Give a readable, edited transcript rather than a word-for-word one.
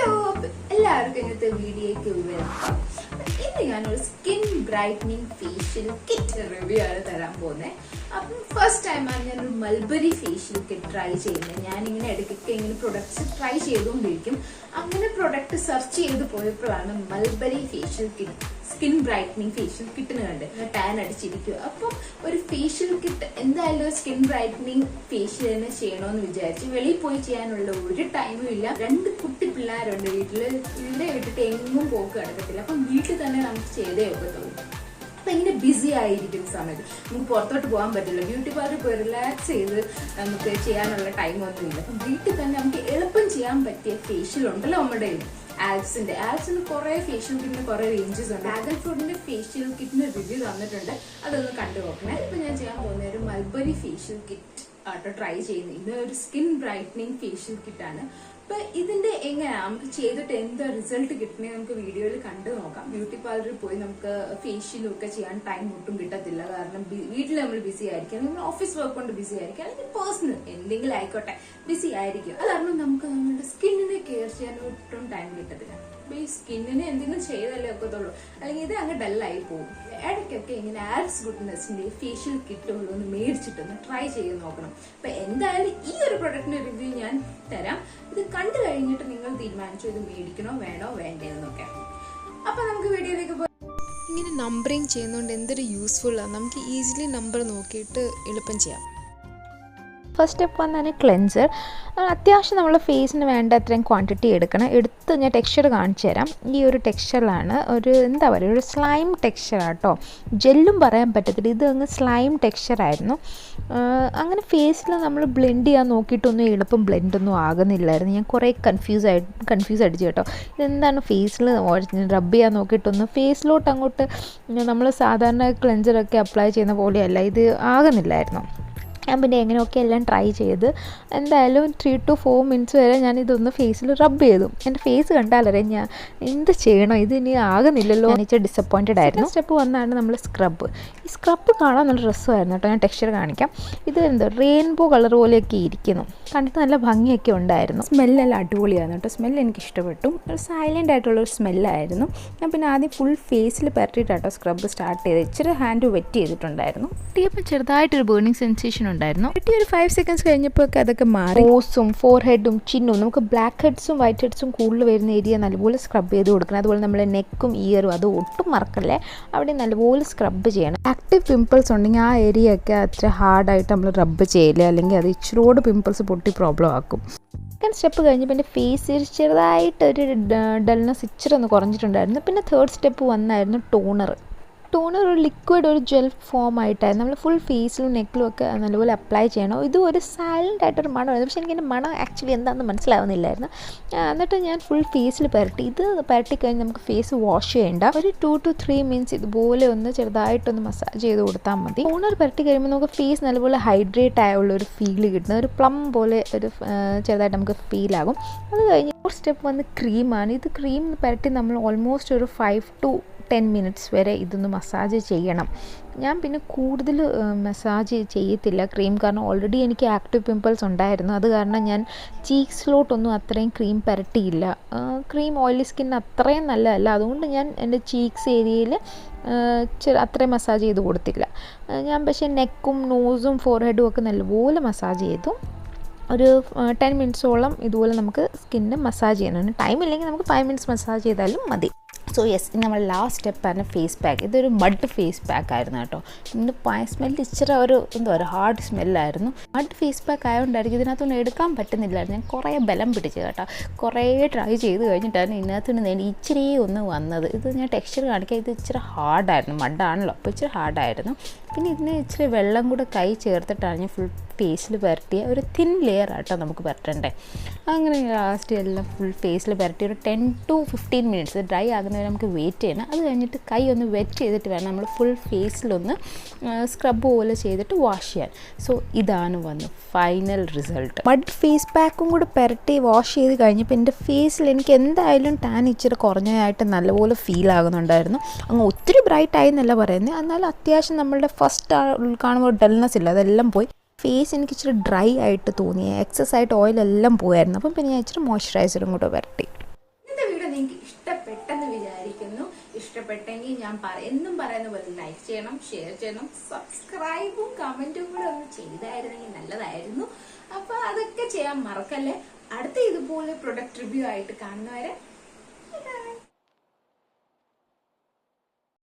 Hello, എല്ലാവർക്കും ഇന്നത്തെ വീഡിയോയ്ക്ക് വെൽക്കം. ഇന്ന് ഞാനൊരു skin brightening facial kit review ആണ് തരാൻ പോകുന്നത്. അപ്പം ഫസ്റ്റ് ടൈമാണ് ഞാനൊരു മൾബറി ഫേഷ്യൽ കിറ്റ് ട്രൈ ചെയ്യുന്നത്. ഞാനിങ്ങനെ ഇടയ്ക്കൊക്കെ ഇങ്ങനെ പ്രൊഡക്ട്സ് ട്രൈ ചെയ്തുകൊണ്ടിരിക്കും. അങ്ങനെ പ്രൊഡക്റ്റ് സെർച്ച് ചെയ്ത് പോയപ്പോഴാണ് mulberry facial kit skin brightening facial കിറ്റിന് കണ്ട് ടാൻ അടിച്ചിരിക്കുക. അപ്പം ഒരു ഫേഷ്യൽ കിറ്റ് എന്തായാലും സ്കിൻ ബ്രൈറ്റനിങ് ഫേഷ്യൽ തന്നെ ചെയ്യണമെന്ന് വിചാരിച്ചു. വെളിയിൽ പോയി ചെയ്യാനുള്ള ഒരു ടൈമും ഇല്ല. 2 കുട്ടി പിള്ളേരുണ്ട് വീട്ടില്. ഇവിടെ വിട്ടിട്ട് എങ്ങും പോക്ക് കിടക്കത്തില്ല. അപ്പം വീട്ടിൽ തന്നെ നമുക്ക് ചെയ്തേ ഒക്കത്തുള്ളൂ. അപ്പൊ ഇങ്ങനെ ബിസി ആയിരിക്കുന്ന സമയത്ത് നമുക്ക് പുറത്തോട്ട് പോകാൻ പറ്റില്ല. ബ്യൂട്ടി പാർലറിൽ പോയി റിലാക്സ് ചെയ്ത് നമുക്ക് ചെയ്യാനുള്ള ടൈമൊന്നുമില്ല. അപ്പം വീട്ടിൽ തന്നെ നമുക്ക് എളുപ്പം ചെയ്യാൻ പറ്റിയ ഫേഷ്യൽ ഉണ്ടല്ലോ നമ്മുടെ കയ്യിൽ. ആൽസിന് കുറെ ഫേഷ്യൽ കിറ്റിന് കുറെ റേഞ്ചസ് ഉണ്ട്. ഡ്രാഗൺ ഫ്രൂട്ടിന്റെ ഫേഷ്യൽ കിറ്റിന് റിവ്യൂ തന്നിട്ടുണ്ട്, അതൊന്ന് കണ്ടു നോക്കണേ. ഇപ്പൊ ഞാൻ ചെയ്യാൻ പോകുന്ന ഒരു മൾബറി ഫേഷ്യൽ കിറ്റ് ആട്ടോ ട്രൈ ചെയ്യുന്നത്. ഇത് ഒരു സ്കിൻ ബ്രൈറ്റനിങ് ഫേഷ്യൽ കിറ്റ് ആണ്. അപ്പൊ ഇതിന്റെ എങ്ങനെയാ നമുക്ക് ചെയ്തിട്ട് എന്താ റിസൾട്ട് കിട്ടണേ നമുക്ക് വീഡിയോയിൽ കണ്ടു നോക്കാം. ബ്യൂട്ടി പാർലറിൽ പോയി നമുക്ക് ഫേഷ്യലും ഒക്കെ ചെയ്യാൻ ടൈം ഒട്ടും കിട്ടത്തില്ല. കാരണം വീട്ടിൽ നമ്മൾ ബിസി ആയിരിക്കും, അല്ലെങ്കിൽ ഓഫീസ് വർക്ക് കൊണ്ട് ബിസി ആയിരിക്കും, അല്ലെങ്കിൽ പേഴ്സണൽ എന്തെങ്കിലും ആയിക്കോട്ടെ ബിസി ആയിരിക്കും. അത് കാരണം നമുക്ക് നമ്മുടെ സ്കിന്നിനെ കെയർ ചെയ്യാൻ ഒട്ടും ടൈം കിട്ടത്തില്ല. അപ്പൊ ഈ സ്കിന്നിന് എന്തെങ്കിലും ചെയ്തല്ലേ ഒക്കത്തുള്ളൂ, അല്ലെങ്കിൽ ഇത് അങ്ങ് ഡല്ലായി പോകും. ഇടയ്ക്കൊക്കെ ഇങ്ങനെ ആൽസ് ഗുഡ്നെസിന്റെ ഫേഷ്യൽ കിറ്റുകളൊന്ന് മേടിച്ചിട്ടൊന്ന് ട്രൈ ചെയ്ത് നോക്കണം. അപ്പൊ എന്തായാലും ഈ ഒരു പ്രൊഡക്റ്റിന്റെ റിവ്യൂ ഞാൻ തരാം. ഇത് കണ്ടു കഴിഞ്ഞിട്ട് നിങ്ങൾ തീരുമാനിച്ചു ഇത് മേടിക്കണോ വേണോ വേണ്ടതെന്നൊക്കെ. അപ്പൊ നമുക്ക് വീഡിയോയിലേക്ക് പോയി. ഇങ്ങനെ നമ്പറിങ് ചെയ്യുന്നതുകൊണ്ട് എന്തൊരു യൂസ്ഫുള്ളാണ്. നമുക്ക് ഈസിലി നമ്പർ നോക്കിയിട്ട് എളുപ്പം ചെയ്യാം. ഫസ്റ്റ് സ്റ്റെപ്പ് വന്നാണ് ക്ലെൻസർ. അത്യാവശ്യം നമ്മൾ ഫേസിന് വേണ്ട അത്രയും ക്വാണ്ടിറ്റി എടുക്കണം. എടുത്ത് ഞാൻ ടെക്സ്ചർ കാണിച്ചു തരാം. ഈ ഒരു ടെക്സ്ചറിലാണ് ഒരു എന്താ പറയുക, ഒരു സ്ലൈം ടെക്സ്ചറാട്ടോ. ജെല്ലും പറയാൻ പറ്റത്തില്ല, ഇത് അങ്ങ് സ്ലൈം ടെക്സ്ചറായിരുന്നു. അങ്ങനെ ഫേസിൽ നമ്മൾ ബ്ലെൻഡ് ചെയ്യാൻ നോക്കിയിട്ടൊന്നും എളുപ്പം ബ്ലെൻഡൊന്നും ആകുന്നില്ലായിരുന്നു. ഞാൻ കുറേ കൺഫ്യൂസ് അടിച്ചു കേട്ടോ. ഇതെന്താണ് ഫേസിൽ റബ്ബ് ചെയ്യാൻ നോക്കിയിട്ടൊന്നും ഫേസിലോട്ട് അങ്ങോട്ട് നമ്മൾ സാധാരണ ക്ലെൻസറൊക്കെ അപ്ലൈ ചെയ്യുന്ന പോലെയല്ല, ഇത് ആകുന്നില്ലായിരുന്നു. ഞാൻ പിന്നെ എങ്ങനെയൊക്കെ എല്ലാം ട്രൈ ചെയ്ത് എന്തായാലും 3 to 4 minutes വരെ ഞാൻ ഇതൊന്ന് ഫേസിൽ റബ്ബ് ചെയ്തു. എൻ്റെ ഫേസ് കണ്ടാലറിയാം ഞാൻ എന്ത് ചെയ്യണോ, ഇത് ഇനി ആകുന്നില്ലല്ലോ. ഞാൻ ഇച്ചിരി ഡിസപ്പോയിൻറ്റഡ് ആയിരുന്നു. സ്റ്റെപ്പ് വന്നാണ് നമ്മൾ സ്ക്രബ്. ഈ സ്ക്രബ് കാണാൻ നല്ല രസമായിരുന്നു കേട്ടോ. ഞാൻ ടെക്സ്ചർ കാണിക്കാം. ഇത് എന്താ റെയിൻബോ കളർ പോലെയൊക്കെ ഇരിക്കുന്നു, കണ്ടിട്ട് നല്ല ഭംഗിയൊക്കെ ഉണ്ടായിരുന്നു. സ്മെല്ലെല്ലാം അടിപൊളിയായിരുന്നു കേട്ടോ. സ്മെല്ല് എനിക്ക് ഇഷ്ടപ്പെട്ടു. ഒരു സൈലൻ്റ് ആയിട്ടുള്ളൊരു സ്മെല്ലായിരുന്നു. ഞാൻ പിന്നെ ആദ്യം ഫുൾ ഫേസിൽ പരട്ടിയിട്ടാട്ടോ സ്ക്രബ് സ്റ്റാർട്ട് ചെയ്ത്. ഇച്ചിരി ഹാൻഡ് വെറ്റ് ചെയ്തിട്ടുണ്ടായിരുന്നു. ഇപ്പം ചെറുതായിട്ടൊരു ബേണിംഗ് സെൻസേഷൻ ഉണ്ടായിരുന്നു. ഒരു 5 seconds കഴിഞ്ഞപ്പോൾ അതൊക്കെ മാറി. നോസും ഫോർഹെഡും ചിന്നും നമുക്ക് ബ്ലാക്ക് ഹെഡ്സും വൈറ്റ് ഹെഡ്സും കൂടുതൽ വരുന്ന ഏരിയ നല്ലപോലെ സ്ക്രബ് ചെയ്ത് കൊടുക്കണം. അതുപോലെ നമ്മളെ നെക്കും ഇയറും അത് ഒട്ടും മറക്കല്ലേ, അവിടെ നല്ലപോലെ സ്ക്രബ് ചെയ്യണം. ആക്റ്റീവ് പിമ്പിൾസ് ഉണ്ടെങ്കിൽ ആ ഏരിയ ഒക്കെ അത്ര ഹാർഡായിട്ട് നമ്മൾ റബ്ബ് ചെയ്യില്ല, അല്ലെങ്കിൽ അത് ഇച്ചിരോട് പിമ്പിൾസ് പൊട്ടി പ്രോബ്ലം ആക്കും. സെക്കൻഡ് സ്റ്റെപ്പ് കഴിഞ്ഞപ്പോൾ എൻ്റെ ഫേസ് ചെറുതായിട്ടൊരു ഡൾനെസ് ഇച്ചിരി ഒന്ന് കുറഞ്ഞിട്ടുണ്ടായിരുന്നു. പിന്നെ തേർഡ് സ്റ്റെപ്പ് വന്നായിരുന്നു ടോണർ. ഒരു ലിക്വിഡ്, ഒരു ജെൽ ഫോം ആയിട്ടായിരുന്നു. നമ്മൾ ഫുൾ ഫേസിലും നെക്കിലും ഒക്കെ നല്ലപോലെ അപ്ലൈ ചെയ്യണം. ഇത് ഒരു സൈലൻ്റ് ആയിട്ടൊരു മണമായിരുന്നു, പക്ഷേ എനിക്കെൻ്റെ മണം ആക്ച്വലി എന്താണെന്ന് മനസ്സിലാവുന്നില്ലായിരുന്നു. എന്നിട്ട് ഞാൻ ഫുൾ ഫേസിൽ പരട്ടി. ഇത് പരട്ടി കഴിഞ്ഞ് നമുക്ക് ഫേസ് വാഷ് ചെയ്യേണ്ട. ഒരു 2 to 3 minutes ഇതുപോലെ ഒന്ന് ചെറുതായിട്ടൊന്ന് മസാജ് ചെയ്ത് കൊടുത്താൽ മതി. ടോണർ പരട്ടി കഴിയുമ്പോൾ നമുക്ക് ഫേസ് നല്ലപോലെ ഹൈഡ്രേറ്റ് ആയുള്ള ഒരു ഫീൽ കിട്ടുന്നത്, ഒരു പ്ലം പോലെ ഒരു ചെറുതായിട്ട് നമുക്ക് ഫീലാകും. അത് കഴിഞ്ഞ് സ്റ്റെപ്പ് വന്ന് ക്രീമാണ്. ഇത് ക്രീം പരട്ടി നമ്മൾ ഓൾമോസ്റ്റ് ഒരു 5 to 10 minutes വരെ ഇതൊന്ന് മസാജ് ചെയ്യണം. ഞാൻ പിന്നെ കൂടുതൽ മസാജ് ചെയ്യത്തില്ല ക്രീം, കാരണം ഓൾറെഡി എനിക്ക് ആക്റ്റീവ് പിമ്പിൾസ് ഉണ്ടായിരുന്നു. അത് കാരണം ഞാൻ ചീക്സിലോട്ടൊന്നും അത്രയും ക്രീം പരട്ടിയില്ല. ക്രീം ഓയിലി സ്കിന്നിന് അത്രയും നല്ലതല്ല, അതുകൊണ്ട് ഞാൻ എൻ്റെ ചീക്സ് ഏരിയയിൽ അത്രയും മസാജ് ചെയ്ത് കൊടുത്തില്ല. ഞാൻ പക്ഷേ നെക്കും നോസും ഫോർഹെഡും ഒക്കെ നല്ലപോലെ മസാജ് ചെയ്തു. ഒരു 10 minutes ഇതുപോലെ നമുക്ക് സ്കിന്ന് മസാജ് ചെയ്യണം. ടൈം ഇല്ലെങ്കിൽ നമുക്ക് 5 minutes മസാജ് ചെയ്താലും മതി. സോ യെസ്, നമ്മൾ ലാസ്റ്റ് സ്റ്റെപ്പാണ് ഫേസ് പാക്ക്. ഇതൊരു മഡ് ഫേസ് പാക്ക് ആയിരുന്നു കേട്ടോ. ഇതിൻ്റെ സ്മെല്ല് ഇച്ചിരി ഒരു ഹാർഡ് സ്മെല്ലായിരുന്നു. മഡ് ഫേസ് പാക്ക് ആയതുകൊണ്ടായിരിക്കും ഇതിനകത്തൊന്നും എടുക്കാൻ പറ്റുന്നില്ലായിരുന്നു. ഞാൻ കുറേ ബലം പിടിച്ചു കേട്ടോ. കുറേ ട്രൈ ചെയ്ത് കഴിഞ്ഞിട്ടാണ് ഇതിനകത്തുനിന്ന് ഇച്ചിരി ഒന്ന് വന്നത്. ഇത് ഞാൻ ടെക്സ്ചർ കാണിക്കാം. ഇത് ഇച്ചിരി ഹാർഡായിരുന്നു, മഡാണല്ലോ, അപ്പോൾ ഇച്ചിരി ഹാർഡായിരുന്നു. പിന്നെ ഇതിന് ഇച്ചിരി വെള്ളം കൂടെ കൈ ചേർത്തിട്ടാണ് ഞാൻ ഫുൾ ഫേസിൽ പരട്ടിയ ഒരു തിൻ ലെയർ ആട്ടോ നമുക്ക് പരട്ടണ്ടേ. അങ്ങനെ ലാസ്റ്റ് എല്ലാം ഫുൾ ഫേസിൽ പരട്ടി ഒരു 10 to 15 minutes ഡ്രൈ ആകുന്നവരെ നമുക്ക് വെയിറ്റ് ചെയ്യണം. അത് കഴിഞ്ഞിട്ട് കൈ ഒന്ന് വെറ്റ് ചെയ്തിട്ട് വേണം നമ്മൾ ഫുൾ ഫേസിലൊന്ന് സ്ക്രബ് പോലെ ചെയ്തിട്ട് വാഷ് ചെയ്യാൻ. സോ ഇതാണ് വന്ന് ഫൈനൽ റിസൾട്ട്. മഡ് ഫേസ് പാക്കും കൂടെ പരട്ടി വാഷ് ചെയ്ത് കഴിഞ്ഞപ്പോൾ എൻ്റെ ഫേസിൽ എനിക്ക് എന്തായാലും ടാൻ ഇച്ചിരി കുറഞ്ഞതായിട്ട് നല്ലപോലെ ഫീൽ ആകുന്നുണ്ടായിരുന്നു. അങ്ങ് ഒത്തിരി ബ്രൈറ്റ് ആയി എന്നല്ല പറയുന്നത്, എന്നാലും അത്യാവശ്യം നമ്മളുടെ ഫസ്റ്റ് കാണുമ്പോൾ ഡൾനെസ് ഇല്ല, അതെല്ലാം പോയി. ഫേസ് എനിക്ക് ഇച്ചിരി ഡ്രൈ ആയിട്ട് തോന്നി, എക്സസ് ആയിട്ട് ഓയിലെല്ലാം പോയായിരുന്നു. അപ്പം പിന്നെ ഞാൻ ഇച്ചിരി മോയ്സ്ചറൈസറും കൂടെ വരട്ടി. ഇഷ്ടപ്പെട്ടെങ്കിൽ ഞാൻ എന്നും പറയുന്ന പോലെ ലൈക്ക് ചെയ്യണം, ഷെയർ ചെയ്യണം, സബ്സ്ക്രൈബും കമന്റും കൂടെ ഒന്ന് ചെയ്തായിരുന്നെങ്കിൽ നല്ലതായിരുന്നു. അപ്പൊ അതൊക്കെ ചെയ്യാൻ മറക്കല്ലേ. അടുത്ത ഇതുപോലെ പ്രൊഡക്റ്റ് റിവ്യൂ ആയിട്ട് കാണുന്നവരെ